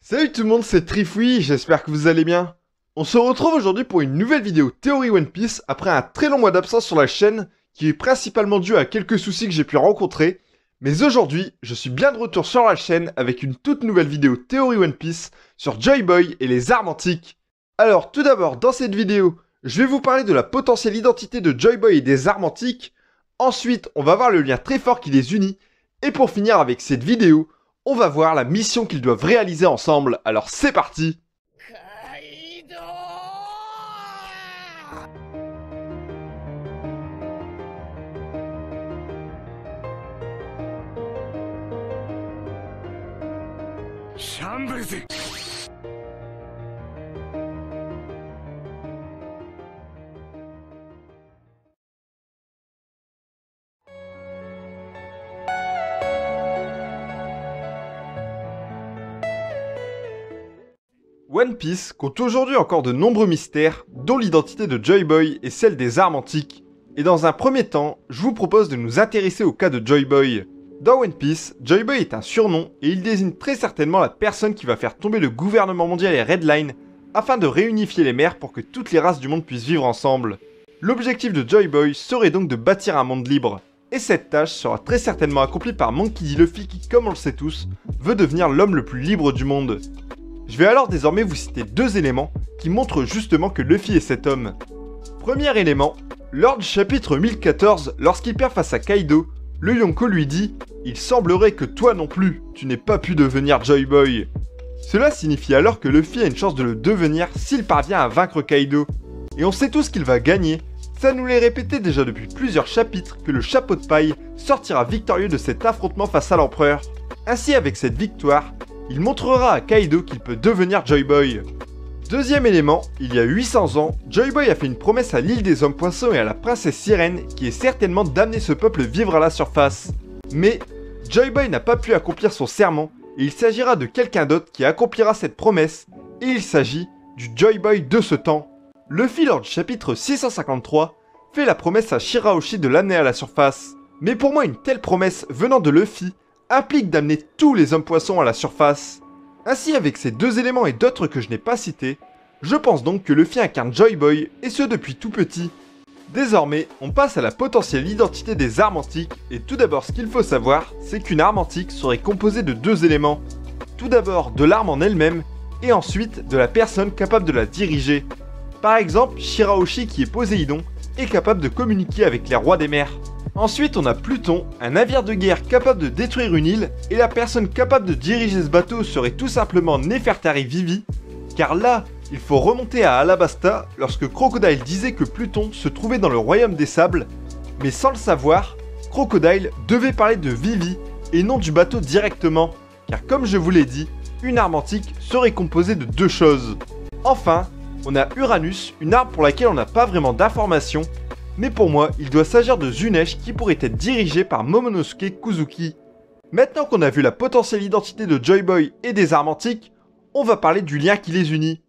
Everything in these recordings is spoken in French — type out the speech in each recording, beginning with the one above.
Salut tout le monde, c'est Trifoui, j'espère que vous allez bien. On se retrouve aujourd'hui pour une nouvelle vidéo théorie One Piece après un très long mois d'absence sur la chaîne qui est principalement dû à quelques soucis que j'ai pu rencontrer. Mais aujourd'hui, je suis bien de retour sur la chaîne avec une toute nouvelle vidéo théorie One Piece sur Joy Boy et les armes antiques. Alors tout d'abord, dans cette vidéo, je vais vous parler de la potentielle identité de Joy Boy et des armes antiques. Ensuite, on va voir le lien très fort qui les unit. Et pour finir avec cette vidéo, on va voir la mission qu'ils doivent réaliser ensemble, alors c'est parti! Kaido! Shambles! One Piece compte aujourd'hui encore de nombreux mystères, dont l'identité de Joy Boy et celle des armes antiques. Et dans un premier temps, je vous propose de nous intéresser au cas de Joy Boy. Dans One Piece, Joy Boy est un surnom et il désigne très certainement la personne qui va faire tomber le gouvernement mondial et Red Line afin de réunifier les mers pour que toutes les races du monde puissent vivre ensemble. L'objectif de Joy Boy serait donc de bâtir un monde libre. Et cette tâche sera très certainement accomplie par Monkey D. Luffy qui, comme on le sait tous, veut devenir l'homme le plus libre du monde. Je vais alors désormais vous citer deux éléments qui montrent justement que Luffy est cet homme. Premier élément, lors du chapitre 1014, lorsqu'il perd face à Kaido, le Yonko lui dit « Il semblerait que toi non plus, tu n'aies pas pu devenir Joy Boy ». Cela signifie alors que Luffy a une chance de le devenir s'il parvient à vaincre Kaido. Et on sait tous qu'il va gagner, ça nous l'est répété déjà depuis plusieurs chapitres que le chapeau de paille sortira victorieux de cet affrontement face à l'empereur. Ainsi avec cette victoire, il montrera à Kaido qu'il peut devenir Joy Boy. Deuxième élément, il y a 800 ans, Joy Boy a fait une promesse à l'île des hommes poissons et à la princesse Sirène qui est certainement d'amener ce peuple vivre à la surface. Mais Joy Boy n'a pas pu accomplir son serment et il s'agira de quelqu'un d'autre qui accomplira cette promesse et il s'agit du Joy Boy de ce temps. Luffy lors du chapitre 653 fait la promesse à Shirahoshi de l'amener à la surface. Mais pour moi une telle promesse venant de Luffy implique d'amener tous les hommes poissons à la surface. Ainsi avec ces deux éléments et d'autres que je n'ai pas cités, je pense donc que Luffy incarne Joy Boy et ce depuis tout petit. Désormais, on passe à la potentielle identité des armes antiques et tout d'abord ce qu'il faut savoir, c'est qu'une arme antique serait composée de deux éléments. Tout d'abord de l'arme en elle-même et ensuite de la personne capable de la diriger. Par exemple, Shirahoshi qui est Poséidon est capable de communiquer avec les rois des mers. Ensuite, on a Pluton, un navire de guerre capable de détruire une île, et la personne capable de diriger ce bateau serait tout simplement Nefertari Vivi, car là, il faut remonter à Alabasta lorsque Crocodile disait que Pluton se trouvait dans le royaume des sables, mais sans le savoir, Crocodile devait parler de Vivi et non du bateau directement, car comme je vous l'ai dit, une arme antique serait composée de deux choses. Enfin, on a Uranus, une arme pour laquelle on n'a pas vraiment d'informations, mais pour moi, il doit s'agir de Zunesh qui pourrait être dirigé par Momonosuke Kuzuki. Maintenant qu'on a vu la potentielle identité de Joy Boy et des armes antiques, on va parler du lien qui les unit.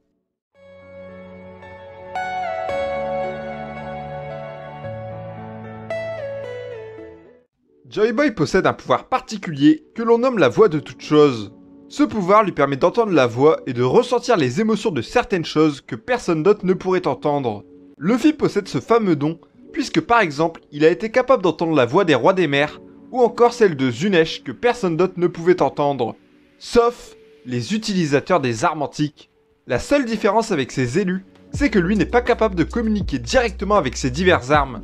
Joy Boy possède un pouvoir particulier que l'on nomme la voix de toute chose. Ce pouvoir lui permet d'entendre la voix et de ressentir les émotions de certaines choses que personne d'autre ne pourrait entendre. Luffy possède ce fameux don, puisque par exemple, il a été capable d'entendre la voix des rois des mers, ou encore celle de Zunesh que personne d'autre ne pouvait entendre. Sauf les utilisateurs des armes antiques. La seule différence avec ses élus, c'est que lui n'est pas capable de communiquer directement avec ses diverses armes.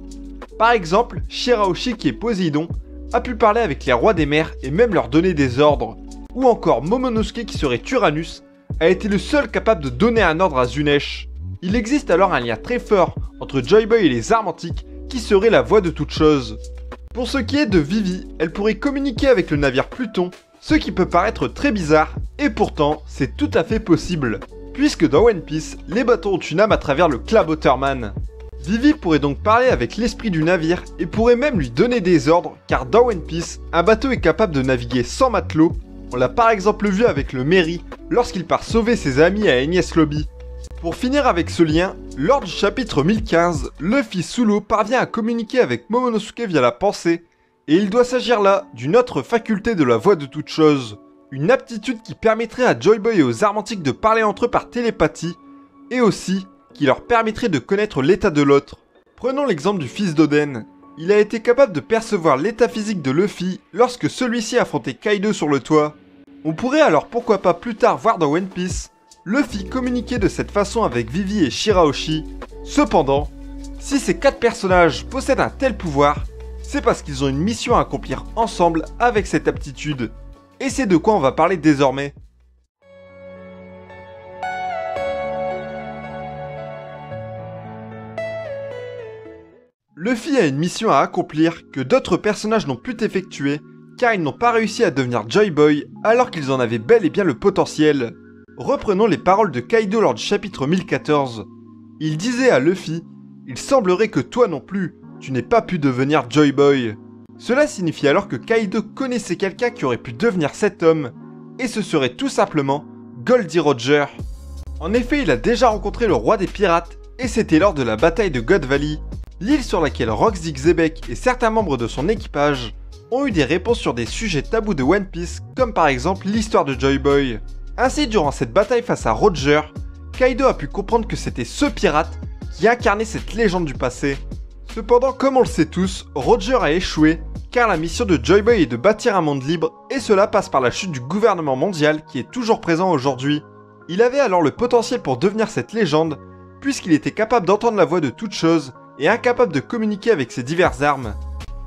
Par exemple, Shirahoshi qui est Poséidon, a pu parler avec les rois des mers et même leur donner des ordres. Ou encore Momonosuke qui serait Uranus, a été le seul capable de donner un ordre à Zunesh. Il existe alors un lien très fort entre Joy Boy et les armes antiques qui serait la voix de toute chose. Pour ce qui est de Vivi, elle pourrait communiquer avec le navire Pluton, ce qui peut paraître très bizarre, et pourtant c'est tout à fait possible, puisque dans One Piece, les bateaux ont une âme à travers le Clabauterman. Vivi pourrait donc parler avec l'esprit du navire et pourrait même lui donner des ordres, car dans One Piece, un bateau est capable de naviguer sans matelot. On l'a par exemple vu avec le Merry lorsqu'il part sauver ses amis à Enies Lobby. Pour finir avec ce lien, lors du chapitre 1015, Luffy sous l'eau parvient à communiquer avec Momonosuke via la pensée, et il doit s'agir là d'une autre faculté de la voix de toute chose, une aptitude qui permettrait à Joy-Boy et aux armes antiques de parler entre eux par télépathie, et aussi qui leur permettrait de connaître l'état de l'autre. Prenons l'exemple du fils d'Oden. Il a été capable de percevoir l'état physique de Luffy lorsque celui-ci affrontait Kaido sur le toit. On pourrait alors pourquoi pas plus tard voir dans One Piece Luffy communiquer de cette façon avec Vivi et Shirahoshi. Cependant, si ces 4 personnages possèdent un tel pouvoir, c'est parce qu'ils ont une mission à accomplir ensemble avec cette aptitude. Et c'est de quoi on va parler désormais. Luffy a une mission à accomplir que d'autres personnages n'ont pu effectuer car ils n'ont pas réussi à devenir Joy-Boy alors qu'ils en avaient bel et bien le potentiel. Reprenons les paroles de Kaido lors du chapitre 1014. Il disait à Luffy « Il semblerait que toi non plus, tu n'aies pas pu devenir Joy-Boy ». Cela signifie alors que Kaido connaissait quelqu'un qui aurait pu devenir cet homme, et ce serait tout simplement Goldie Roger. En effet, il a déjà rencontré le roi des pirates, et c'était lors de la bataille de God Valley, l'île sur laquelle Roxy Xebec et certains membres de son équipage ont eu des réponses sur des sujets tabous de One Piece, comme par exemple l'histoire de Joy-Boy. Ainsi, durant cette bataille face à Roger, Kaido a pu comprendre que c'était ce pirate qui incarnait cette légende du passé. Cependant, comme on le sait tous, Roger a échoué, car la mission de Joy-Boy est de bâtir un monde libre, et cela passe par la chute du gouvernement mondial qui est toujours présent aujourd'hui. Il avait alors le potentiel pour devenir cette légende, puisqu'il était capable d'entendre la voix de toute chose, et incapable de communiquer avec ses diverses armes.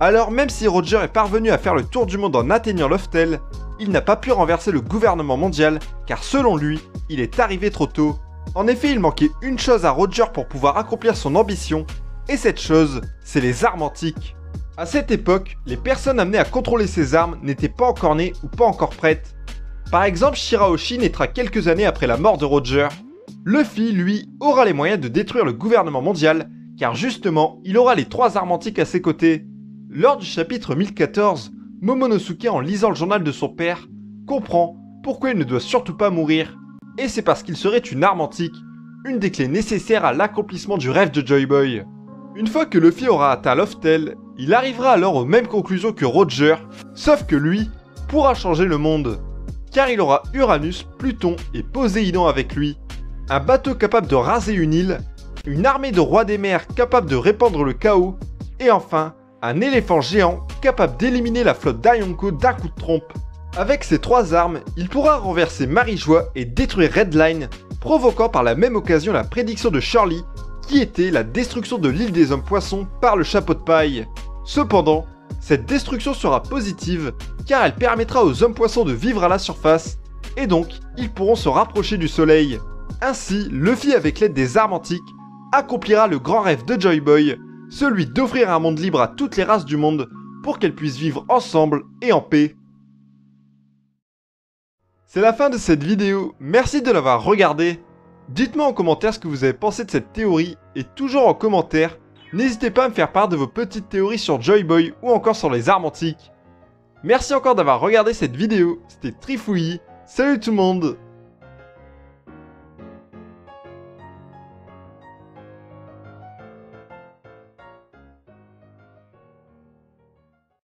Alors même si Roger est parvenu à faire le tour du monde en atteignant Loftel, il n'a pas pu renverser le gouvernement mondial, car selon lui, il est arrivé trop tôt. En effet, il manquait une chose à Roger pour pouvoir accomplir son ambition, et cette chose, c'est les armes antiques. À cette époque, les personnes amenées à contrôler ces armes n'étaient pas encore nées ou pas encore prêtes. Par exemple, Shirahoshi naîtra quelques années après la mort de Roger. Luffy, lui, aura les moyens de détruire le gouvernement mondial, car justement, il aura les 3 armes antiques à ses côtés. Lors du chapitre 1014, Momonosuke, en lisant le journal de son père, comprend pourquoi il ne doit surtout pas mourir. Et c'est parce qu'il serait une arme antique, une des clés nécessaires à l'accomplissement du rêve de Joy-Boy. Une fois que Luffy aura atteint Loftel, il arrivera alors aux mêmes conclusions que Roger, sauf que lui pourra changer le monde. Car il aura Uranus, Pluton et Poséidon avec lui. Un bateau capable de raser une île, une armée de rois des mers capable de répandre le chaos, et enfin, un éléphant géant capable d'éliminer la flotte d'Ayonko d'un coup de trompe. Avec ces 3 armes, il pourra renverser Marijois et détruire Redline, provoquant par la même occasion la prédiction de Shirley, qui était la destruction de l'île des hommes poissons par le chapeau de paille. Cependant, cette destruction sera positive, car elle permettra aux hommes poissons de vivre à la surface, et donc ils pourront se rapprocher du soleil. Ainsi, Luffy, avec l'aide des armes antiques, accomplira le grand rêve de Joy-Boy, celui d'offrir un monde libre à toutes les races du monde pour qu'elles puissent vivre ensemble et en paix. C'est la fin de cette vidéo, merci de l'avoir regardée. Dites-moi en commentaire ce que vous avez pensé de cette théorie, et toujours en commentaire, n'hésitez pas à me faire part de vos petites théories sur Joy-Boy ou encore sur les armes antiques. Merci encore d'avoir regardé cette vidéo, c'était Trifouillis, salut tout le monde!